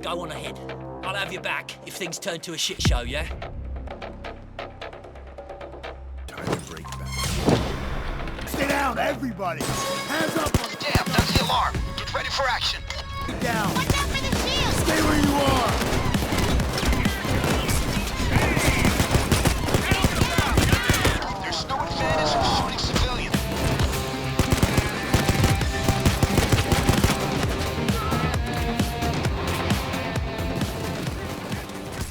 Go on ahead. I'll have your back if things turn to a shit show, yeah? Time to break back. Stay down, everybody! Hands up! Damn, that's the alarm. Get ready for action. Get down! Watch out for the shield! Stay where you are! There's no advantage in shooting civilians.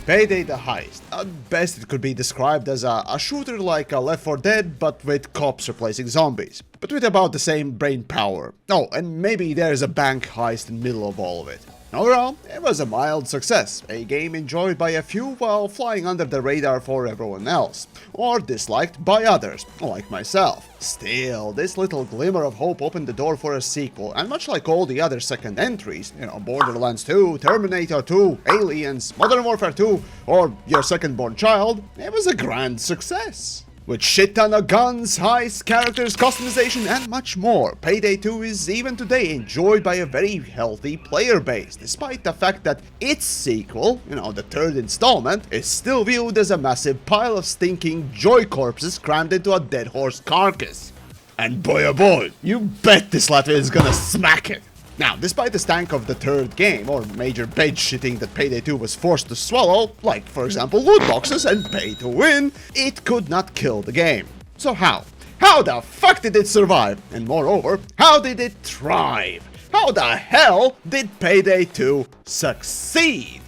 Payday the Heist. At best it could be described as a shooter like a Left 4 Dead, but with cops replacing zombies. But with about the same brain power. Oh, and maybe there's a bank heist in the middle of all of it. Overall, it was a mild success, a game enjoyed by a few while flying under the radar for everyone else, or disliked by others, like myself. Still, this little glimmer of hope opened the door for a sequel, and much like all the other second entries, Borderlands 2, Terminator 2, Aliens, Modern Warfare 2, or your second-born child, it was a grand success. With shit ton of guns, heists, characters, customization, and much more, Payday 2 is even today enjoyed by a very healthy player base, despite the fact that its sequel, the third installment, is still viewed as a massive pile of stinking joy corpses crammed into a dead horse carcass. And boy oh boy, you bet this latter is gonna smack it. Now, despite the stank of the third game, or major bed shitting that Payday 2 was forced to swallow, like for example loot boxes and pay to win, it could not kill the game. So how? How the fuck did it survive? And moreover, how did it thrive? How the hell did Payday 2 succeed?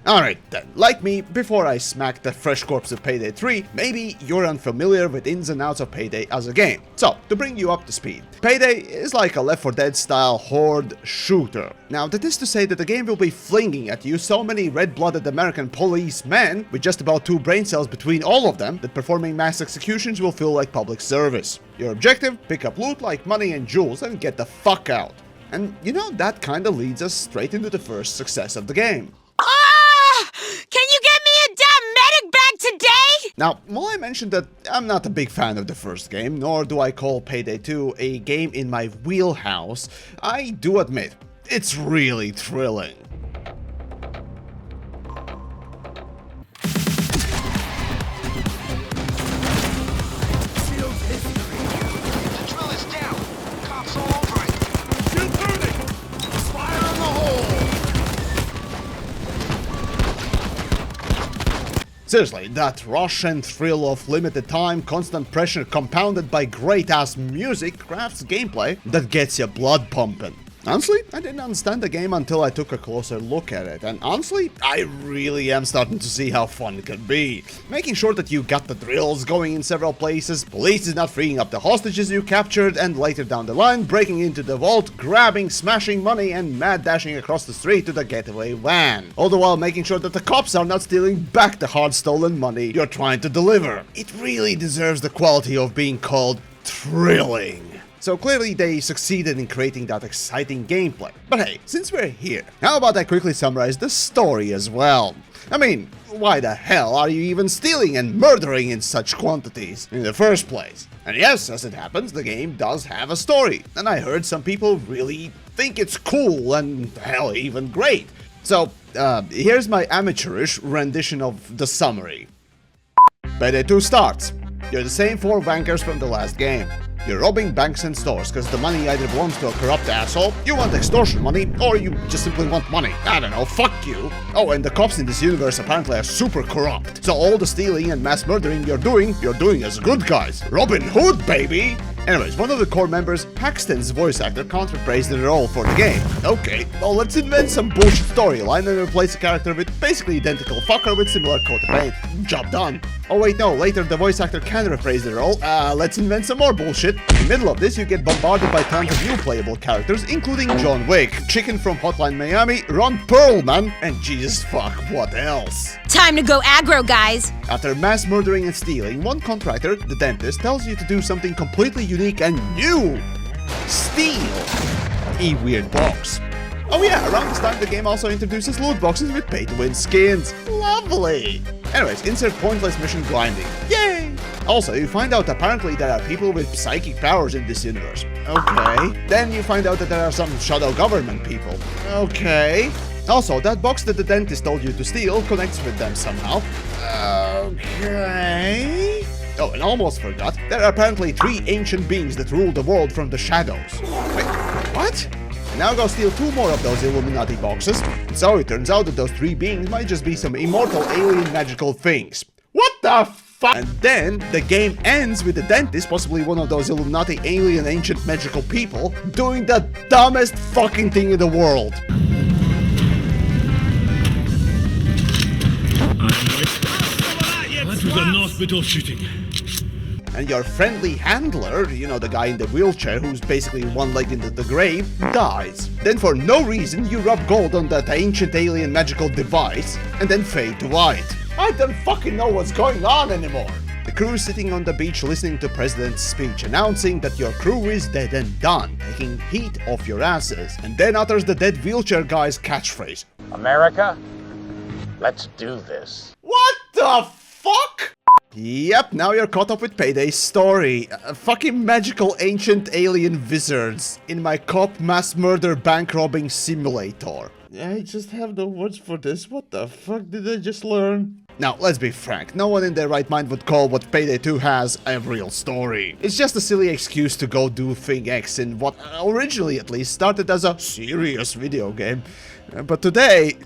Alright then, like me, before I smack the fresh corpse of Payday 3, maybe you're unfamiliar with ins and outs of Payday as a game. So, to bring you up to speed, Payday is like a Left 4 Dead style horde shooter. Now, that is to say that the game will be flinging at you so many red-blooded American policemen, with just about 2 brain cells between all of them, that performing mass executions will feel like public service. Your objective? Pick up loot like money and jewels and get the fuck out. And that kinda leads us straight into the first success of the game. Can you get me a damn medic bag today? Now, while I mentioned that I'm not a big fan of the first game, nor do I call Payday 2 a game in my wheelhouse, I do admit, it's really thrilling. The drill is down. Cops all over it. Shoot through it! Fire on the hole! Seriously, that rush and thrill of limited time, constant pressure compounded by great-ass music crafts gameplay that gets your blood pumping. Honestly, I didn't understand the game until I took a closer look at it, and honestly, I really am starting to see how fun it can be. Making sure that you got the drills going in several places, police is not freeing up the hostages you captured, and later down the line, breaking into the vault, grabbing, smashing money, and mad dashing across the street to the getaway van. All the while making sure that the cops are not stealing back the hard-stolen money you're trying to deliver. It really deserves the quality of being called thrilling. So clearly they succeeded in creating that exciting gameplay. But hey, since we're here, how about I quickly summarize the story as well? I mean, why the hell are you even stealing and murdering in such quantities in the first place? And yes, as it happens, the game does have a story, and I heard some people really think it's cool and hell, even great. So, here's my amateurish rendition of the summary. Payday 2 starts. You're the same 4 bankers from the last game. You're robbing banks and stores because the money either belongs to a corrupt asshole, you want extortion money, or you just simply want money. I don't know, fuck you. Oh, and the cops in this universe apparently are super corrupt. So all the stealing and mass murdering you're doing as good guys. Robin Hood, baby! Anyways, one of the core members, Paxton's voice actor, can't reprise the role for the game. Okay, well let's invent some bullshit storyline and replace the character with basically identical fucker with similar coat of paint. Job done. Oh wait, no, later the voice actor can reprise the role. Let's invent some more bullshit. In the middle of this, you get bombarded by tons of new playable characters, including John Wick, Chicken from Hotline Miami, Ron Perlman, and Jesus fuck, what else? Time to go aggro, guys. After mass murdering and stealing, one contractor, the dentist, tells you to do something completely unique and new. Steal a weird box. Oh yeah, around this time the game also introduces loot boxes with pay-to-win skins. Lovely! Anyways, insert pointless mission grinding. Yay! Also, you find out apparently there are people with psychic powers in this universe. Okay. Then you find out that there are some shadow government people. Okay. Also, that box that the dentist told you to steal connects with them somehow. Okay. Oh, and almost forgot, there are apparently 3 ancient beings that rule the world from the shadows. Wait, what? Now go steal 2 more of those Illuminati boxes. So it turns out that those 3 beings might just be some immortal alien magical things. What the fuck? And then the game ends with the dentist, possibly one of those Illuminati alien ancient magical people, doing the dumbest fucking thing in the world. That was a nice bit of shooting. And your friendly handler, you know, the guy in the wheelchair who's basically one-legged into the grave, dies. Then for no reason, you rub gold on that ancient alien magical device, and then fade to white. I don't fucking know what's going on anymore. The crew is sitting on the beach listening to President's speech, announcing that your crew is dead and done, taking heat off your asses, and then utters the dead wheelchair guy's catchphrase. America, let's do this. What the fuck? Yep, now you're caught up with Payday's story. Fucking magical ancient alien wizards in my cop mass murder bank robbing simulator. I just have no words for this. What the fuck did I just learn? Now, let's be frank, no one in their right mind would call what Payday 2 has a real story. It's just a silly excuse to go do Thing X in what originally at least started as a serious video game. But today...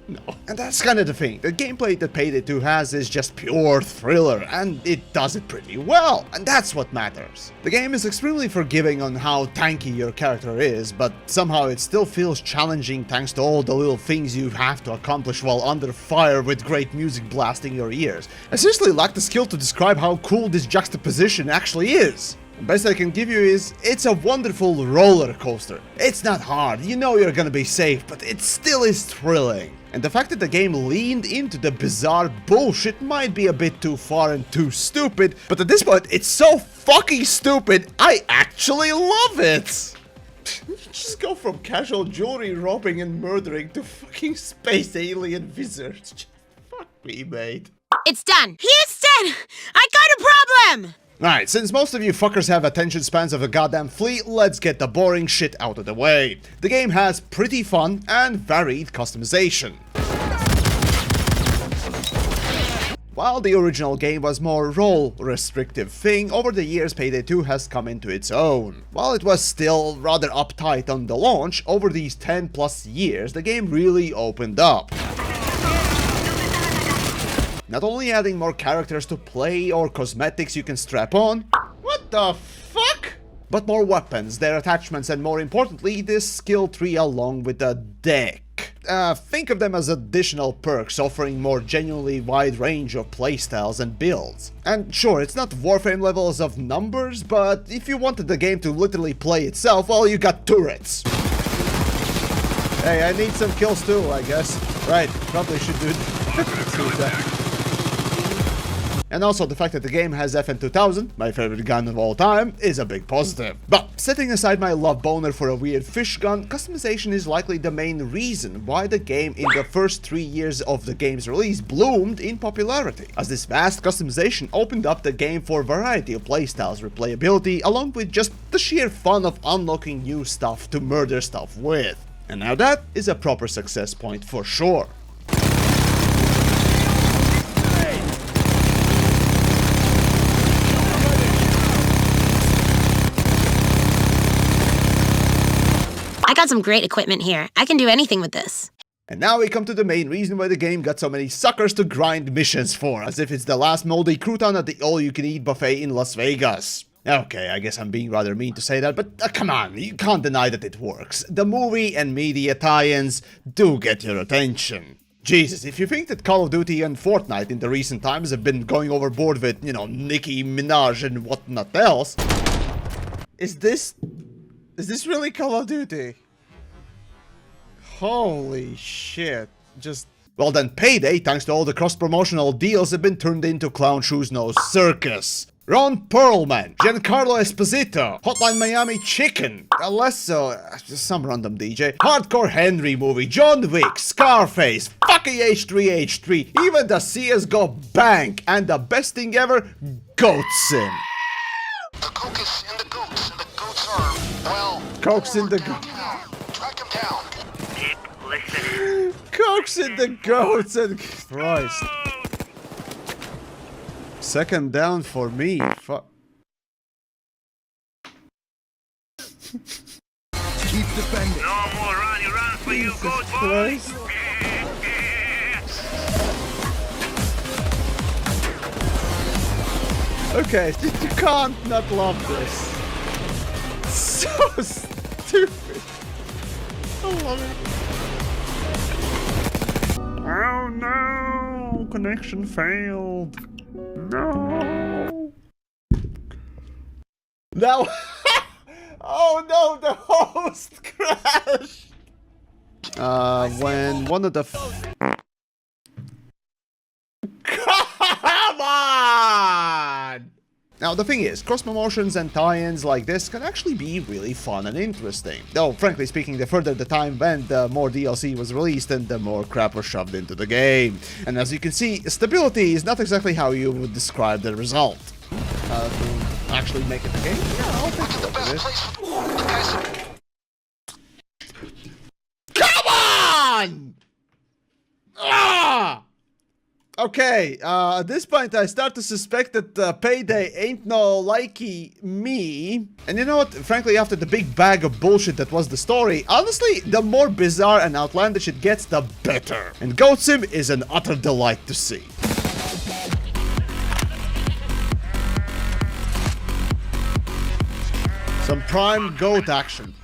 No. And that's kind of the thing. The gameplay that Payday 2 has is just pure thriller, and it does it pretty well, and that's what matters. The game is extremely forgiving on how tanky your character is, but somehow it still feels challenging thanks to all the little things you have to accomplish while under fire with great music blasting your ears. I seriously lack the skill to describe how cool this juxtaposition actually is. The best I can give you is, it's a wonderful roller coaster. It's not hard, you know you're gonna be safe, but it still is thrilling. And the fact that the game leaned into the bizarre bullshit might be a bit too far and too stupid, but at this point, it's so fucking stupid, I actually love it! Just go from casual jewelry robbing and murdering to fucking space alien wizards. Just fuck me, mate. It's done. Houston! I got a problem! Alright, since most of you fuckers have attention spans of a goddamn flea, let's get the boring shit out of the way. The game has pretty fun and varied customization. While the original game was more role-restrictive thing, over the years Payday 2 has come into its own. While it was still rather uptight on the launch, over these 10 plus years the game really opened up. Not only adding more characters to play or cosmetics you can strap on, what the fuck? But more weapons, their attachments, and more importantly, this skill tree along with the deck. Think of them as additional perks offering more genuinely wide range of playstyles and builds. And sure, it's not Warframe levels of numbers, but if you wanted the game to literally play itself, well, you got turrets. Hey, I need some kills too, I guess. Right, probably should do that. And also the fact that the game has FN2000, my favorite gun of all time, is a big positive. But setting aside my love boner for a weird fish gun, customization is likely the main reason why the game in the first 3 years of the game's release bloomed in popularity, as this vast customization opened up the game for a variety of playstyles, replayability, along with just the sheer fun of unlocking new stuff to murder stuff with. And now that is a proper success point for sure. I got some great equipment here. I can do anything with this. And now we come to the main reason why the game got so many suckers to grind missions for, as if it's the last moldy crouton at the all-you-can-eat buffet in Las Vegas. Okay, I guess I'm being rather mean to say that, but come on, you can't deny that it works. The movie and media tie-ins do get your attention. Jesus, if you think that Call of Duty and Fortnite in the recent times have been going overboard with, you know, Nicki Minaj and whatnot else, is this really Call of Duty? Holy shit. Just... Well then, Payday, thanks to all the cross-promotional deals, have been turned into Clown Shoes Nose Circus. Ron Perlman, Giancarlo Esposito, Hotline Miami Chicken, Alesso, some random DJ, Hardcore Henry movie, John Wick, Scarface, fucking H3H3, even the CSGO Bank, and the best thing ever, Goat Sim. The coke is in the goats, and the goats are, well... Coke's in the goats. Track them down. Coke's in the goats and Christ. Second down for me. Fuck. Keep defending. No more run for you, goat boy. Christ. Okay, you can't not love this. So stupid. I love it. Oh no! Connection failed. No. Now. Oh no! The host crashed. When one of the. Come on! Now, the thing is, cross-promotions and tie-ins like this can actually be really fun and interesting. Though, frankly speaking, the further the time went, the more DLC was released and the more crap was shoved into the game. And as you can see, stability is not exactly how you would describe the result. To actually make it a game? Yeah, I'll take a look at this. Come on! Ah! Okay, at this point I start to suspect that Payday ain't no likey me. And you know what? Frankly, after the big bag of bullshit that was the story, honestly, the more bizarre and outlandish it gets, the better. And Goat Sim is an utter delight to see. Some prime goat action.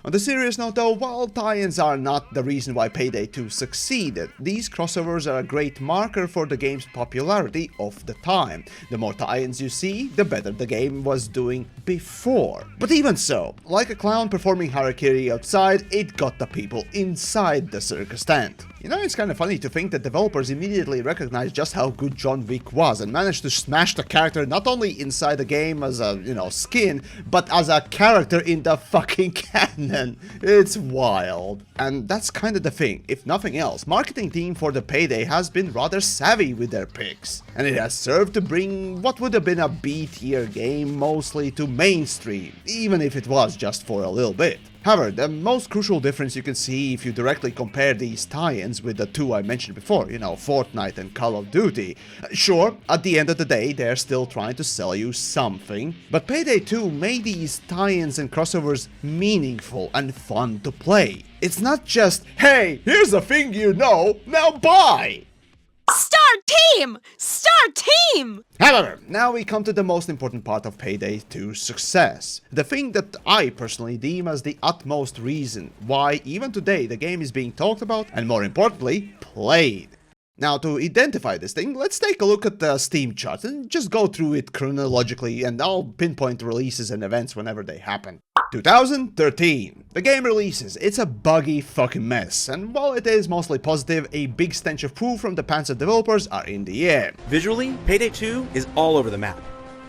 On the serious note though, while tie-ins are not the reason why Payday 2 succeeded, these crossovers are a great marker for the game's popularity of the time. The more tie-ins you see, the better the game was doing before. But even so, like a clown performing harakiri outside, it got the people inside the circus tent. You know, it's kind of funny to think that developers immediately recognized just how good John Wick was and managed to smash the character not only inside the game as a, skin, but as a character in the fucking canon. It's wild. And that's kind of the thing. If nothing else, marketing team for the Payday has been rather savvy with their picks. And it has served to bring what would have been a B-tier game mostly to mainstream, even if it was just for a little bit. However, the most crucial difference you can see if you directly compare these tie-ins with the two I mentioned before, Fortnite and Call of Duty. Sure, at the end of the day, they're still trying to sell you something, but Payday 2 made these tie-ins and crossovers meaningful and fun to play. It's not just, hey, here's a thing you know, now buy! Start team! Start team! However, now we come to the most important part of Payday 2's success. The thing that I personally deem as the utmost reason why even today the game is being talked about and more importantly, played. Now to identify this thing, let's take a look at the Steam charts and just go through it chronologically and I'll pinpoint releases and events whenever they happen. 2013. The game releases. It's a buggy fucking mess, and while it is mostly positive, a big stench of poo from the pants of developers are in the air. Visually, Payday 2 is all over the map.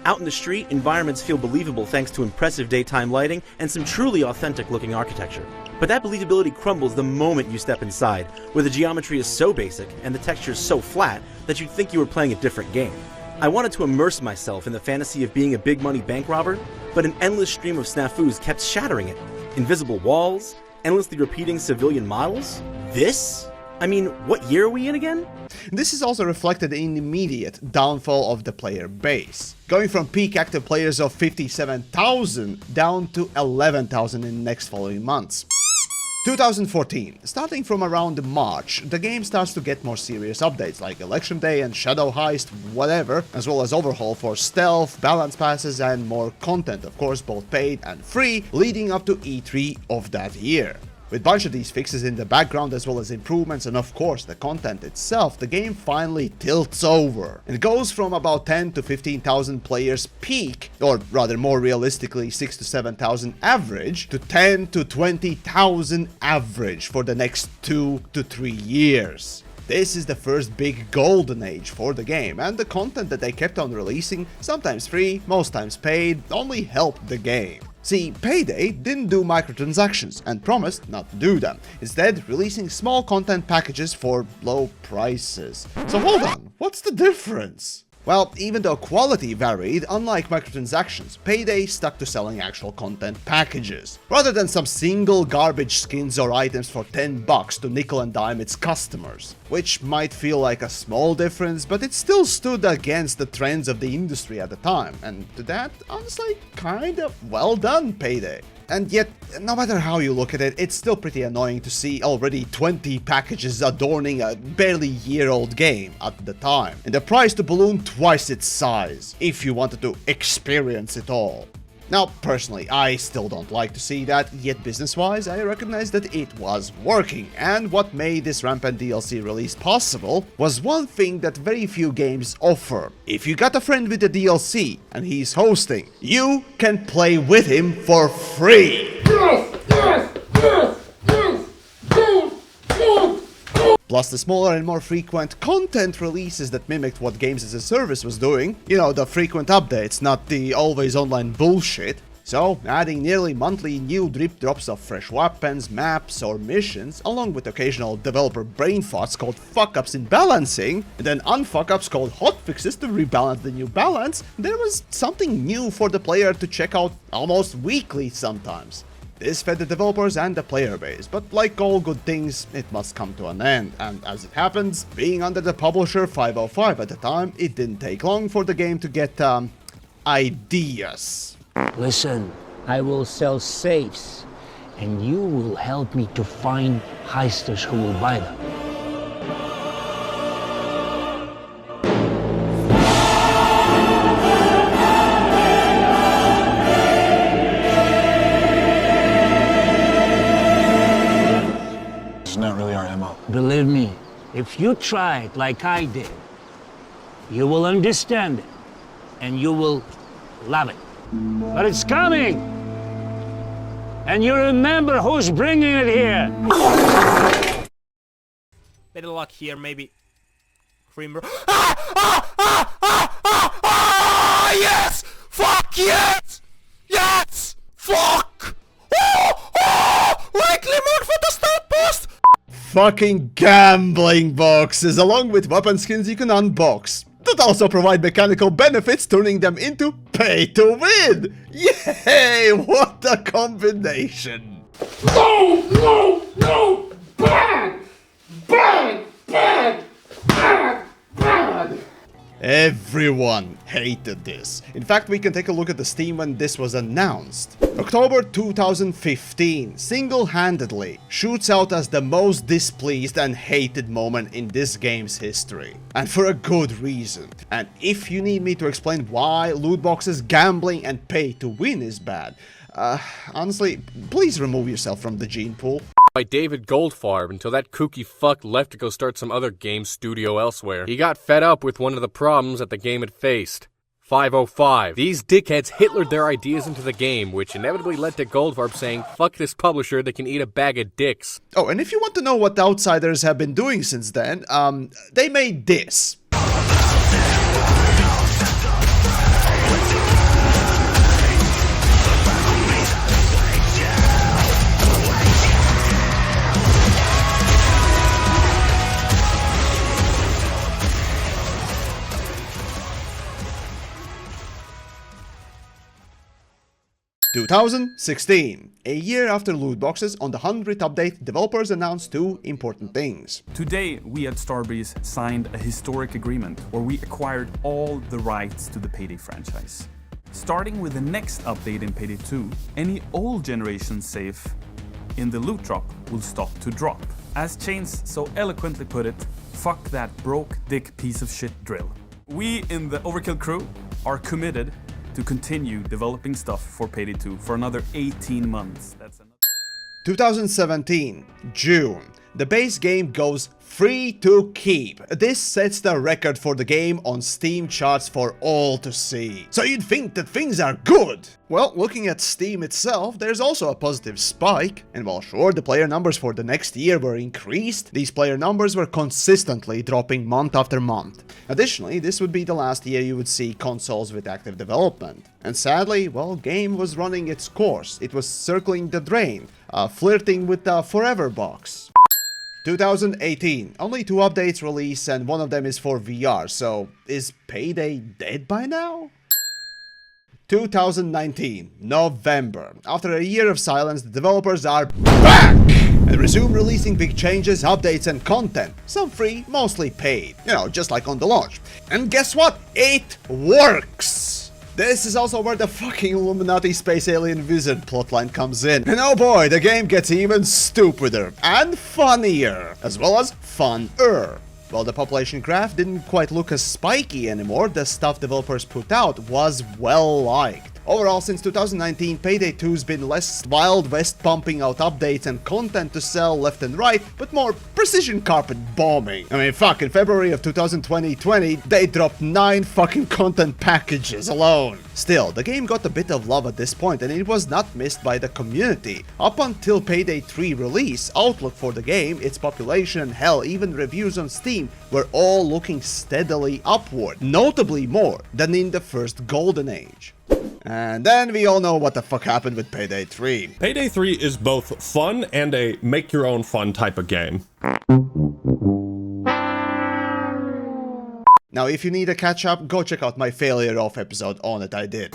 Out in the street, environments feel believable thanks to impressive daytime lighting and some truly authentic looking architecture. But that believability crumbles the moment you step inside, where the geometry is so basic and the textures so flat that you'd think you were playing a different game. I wanted to immerse myself in the fantasy of being a big money bank robber, but an endless stream of snafus kept shattering it. Invisible walls, endlessly repeating civilian models? This? I mean, what year are we in again? This is also reflected in immediate downfall of the player base, going from peak active players of 57,000 down to 11,000 in the next following months. 2014. Starting from around March, the game starts to get more serious updates like Election Day and Shadow Heist, whatever, as well as overhaul for stealth, balance passes and more content, of course both paid and free, leading up to E3 of that year. With a bunch of these fixes in the background as well as improvements and of course the content itself, the game finally tilts over. It goes from about 10 to 15,000 players peak, or rather more realistically 6 to 7,000 average, to 10 to 20,000 average for the next 2 to 3 years. This is the first big golden age for the game, and the content that they kept on releasing, sometimes free, most times paid, only helped the game. See, Payday didn't do microtransactions and promised not to do them, instead releasing small content packages for low prices. So hold on, what's the difference? Well, even though quality varied, unlike microtransactions, Payday stuck to selling actual content packages, rather than some single garbage skins or items for $10 to nickel and dime its customers. Which might feel like a small difference, but it still stood against the trends of the industry at the time, and to that, honestly, kinda well done, Payday. And yet, no matter how you look at it, it's still pretty annoying to see already 20 packages adorning a barely year-old game at the time, and the price to balloon twice its size, if you wanted to experience it all. Now, personally, I still don't like to see that, yet business-wise, I recognize that it was working, and what made this rampant DLC release possible was one thing that very few games offer. If you got a friend with a DLC, and he's hosting, you can play with him for free! Plus the smaller and more frequent content releases that mimicked what Games as a Service was doing. You know, the frequent updates, not the always online bullshit. So, adding nearly monthly new drip drops of fresh weapons, maps, or missions, along with occasional developer brain farts called fuck-ups in balancing, and then unfuck-ups called hotfixes to rebalance the new balance, there was something new for the player to check out almost weekly sometimes. This fed the developers and the player base, but like all good things, it must come to an end, and as it happens, being under the publisher 505 at the time, it didn't take long for the game to get, ideas. Listen, I will sell safes, and you will help me to find heisters who will buy them. It's not really our MO. Believe me, if you try it like I did, you will understand it, and you will love it. But it's coming! And you remember who's bringing it here! Bit of luck here, maybe. Creamer. Yes! Fuck yes! Yes! Fuck! Likely mood for the start post! Fucking gambling boxes, along with weapon skins you can unbox, that also provide mechanical benefits, turning them into pay to win! Yay! What a combination! No! Bad! Everyone hated this. In fact, we can take a look at the Steam when this was announced. October 2015, single-handedly, shoots out as the most displeased and hated moment in this game's history. And for a good reason. And if you need me to explain why loot boxes, gambling, and pay to win is bad, honestly, please remove yourself from the gene pool. By David Goldfarb until that kooky fuck left to go start some other game studio elsewhere. He got fed up with one of the problems that the game had faced. 505. These dickheads Hitlered their ideas into the game, which inevitably led to Goldfarb saying, fuck this publisher, they can eat a bag of dicks. Oh, and if you want to know what the Outsiders have been doing since then, they made this. 2016. A year after loot boxes, on the 100th update, developers announced two important things. Today, we at Starbreeze signed a historic agreement where we acquired all the rights to the Payday franchise. Starting with the next update in Payday 2, any old generation safe in the loot drop will stop to drop. As Chains so eloquently put it, fuck that broke dick piece of shit drill. We in the Overkill crew are committed to continue developing stuff for Payday 2 for another 18 months. 2017, June. The base game goes free to keep. This sets the record for the game on Steam charts for all to see. So you'd think that things are good. Well, looking at Steam itself, there's also a positive spike. And while sure, the player numbers for the next year were increased, these player numbers were consistently dropping month after month. Additionally, this would be the last year you would see consoles with active development. And sadly, well, game was running its course. It was circling the drain, flirting with the forever box. 2018, only 2 updates release and one of them is for VR, so is Payday dead by now? 2019, November. After a year of silence, the developers are back and resume releasing big changes, updates and content. Some free, mostly paid. You know, just like on the launch. And guess what? It works! This is also where the fucking Illuminati space alien wizard plotline comes in. And oh boy, the game gets even stupider and funnier, as well as funner. While the population graph didn't quite look as spiky anymore, the stuff developers put out was well liked. Overall, since 2019, Payday 2's been less Wild West pumping out updates and content to sell left and right, but more precision carpet bombing. I mean, fuck, in February of 2020, they dropped 9 fucking content packages alone. Still, the game got a bit of love at this point, and it was not missed by the community. Up until Payday 3 release, outlook for the game, its population, and hell, even reviews on Steam were all looking steadily upward, notably more than in the first golden age. And then we all know what the fuck happened with Payday 3. Payday 3 is both fun and a make-your-own-fun type of game. Now, if you need a catch-up, go check out my failure off episode on it, I did.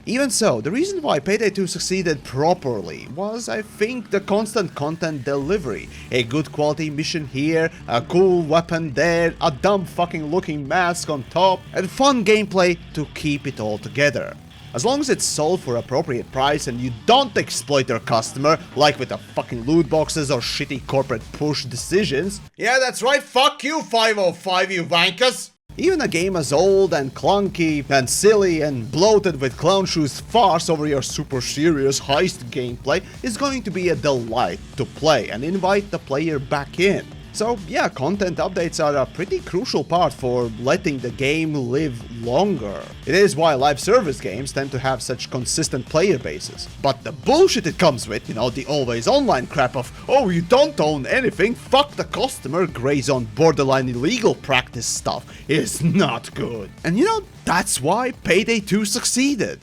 Even so, the reason why Payday 2 succeeded properly was, I think, the constant content delivery. A good quality mission here, a cool weapon there, a dumb fucking looking mask on top, and fun gameplay to keep it all together. As long as it's sold for appropriate price and you don't exploit your customer, like with the fucking loot boxes or shitty corporate push decisions. Yeah, that's right, fuck you 505, you wankers! Even a game as old and clunky and silly and bloated with clown shoes farce over your super serious heist gameplay is going to be a delight to play and invite the player back in. So yeah, content updates are a pretty crucial part for letting the game live longer. It is why live service games tend to have such consistent player bases. But the bullshit it comes with, you know, the always online crap of, oh, you don't own anything, fuck the customer, graze on borderline illegal practice stuff, is not good. And you know, that's why Payday 2 succeeded.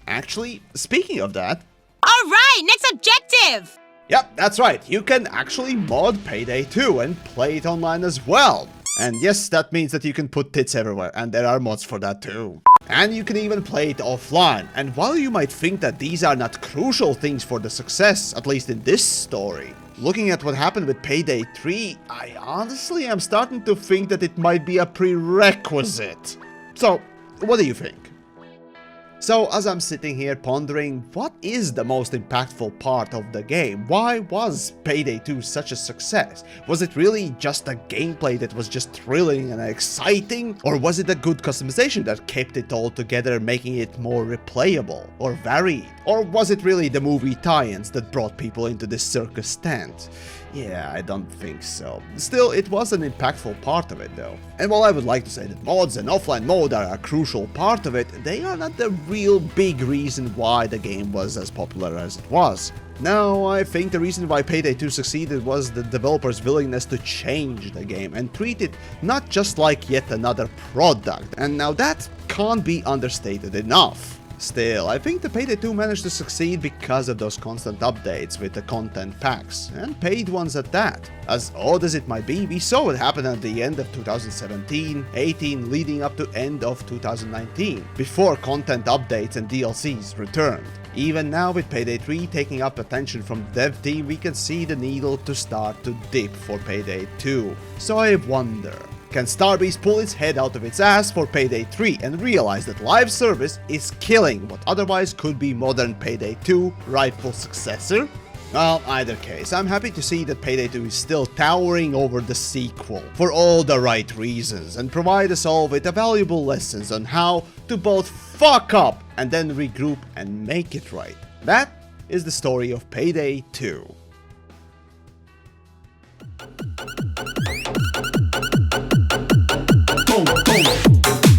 Actually, speaking of that... Alright, next objective! Yep, that's right, you can actually mod Payday 2 and play it online as well. And yes, that means that you can put tits everywhere, and there are mods for that too. And you can even play it offline. And while you might think that these are not crucial things for the success, at least in this story, looking at what happened with Payday 3, I honestly am starting to think that it might be a prerequisite. So, what do you think? So, as I'm sitting here pondering, what is the most impactful part of the game? Why was Payday 2 such a success? Was it really just a gameplay that was just thrilling and exciting? Or was it a good customization that kept it all together, making it more replayable or varied? Or was it really the movie tie-ins that brought people into this circus tent? Yeah, I don't think so. Still, it was an impactful part of it though. And while I would like to say that mods and offline mode are a crucial part of it, they are not the real big reason why the game was as popular as it was. No, I think the reason why Payday 2 succeeded was the developers' willingness to change the game and treat it not just like yet another product. And now that can't be understated enough. Still, I think the Payday 2 managed to succeed because of those constant updates with the content packs, and paid ones at that. As odd as it might be, we saw what happened at the end of 2017, 18, leading up to end of 2019, before content updates and DLCs returned. Even now with Payday 3 taking up attention from the dev team, we can see the needle to start to dip for Payday 2. So I wonder, can Starbreeze pull its head out of its ass for Payday 3 and realize that live service is killing what otherwise could be modern Payday 2 rightful successor? Well, either case, I'm happy to see that Payday 2 is still towering over the sequel for all the right reasons and provide us all with valuable lessons on how to both fuck up and then regroup and make it right. That is the story of Payday 2. Boom, boom.